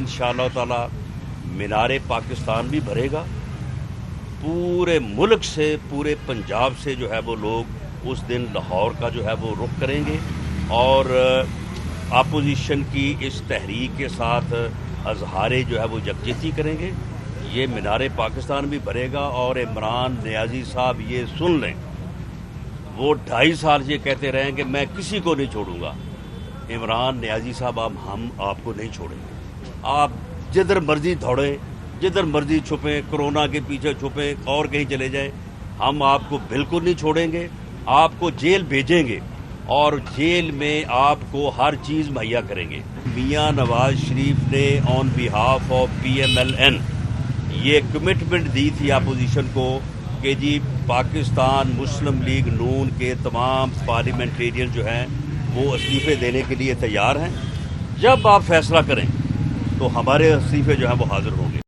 इंशाअल्लाह ताला मीनार पाकिस्तान भी भरेगा। पूरे मुल्क से, पूरे पंजाब से जो है वो लोग उस दिन लाहौर का जो है वो रुख करेंगे और अपोजिशन की इस तहरीक के साथ अजहारे जो है वो यकजहती करेंगे। ये मीनार पाकिस्तान भी भरेगा। और इमरान नियाज़ी साहब ये सुन लें, वो 2.5 साल ये कहते रहे कि मैं किसी को नहीं छोड़ूंगा। इमरान नियाज़ी साहब हम आपको नहीं छोड़ेंगे। आप जिधर मर्जी दौड़ें, जिधर मर्जी छुपें, कोरोना के पीछे छुपें और कहीं चले जाएं, हम आपको बिल्कुल नहीं छोड़ेंगे। आपको जेल भेजेंगे और जेल में आपको हर चीज़ मुहैया करेंगे। मियां नवाज शरीफ ने ऑन बिहाफ ऑफ PMLN ये कमिटमेंट दी थी अपोजिशन को कि जी पाकिस्तान मुस्लिम लीग नून के तमाम पार्लियामेंटेरियन जो हैं वो इस्तीफ़े देने के लिए तैयार हैं। जब आप फैसला करें तो हमारे इस्तीफ़े जो हैं वो हाजिर होंगे।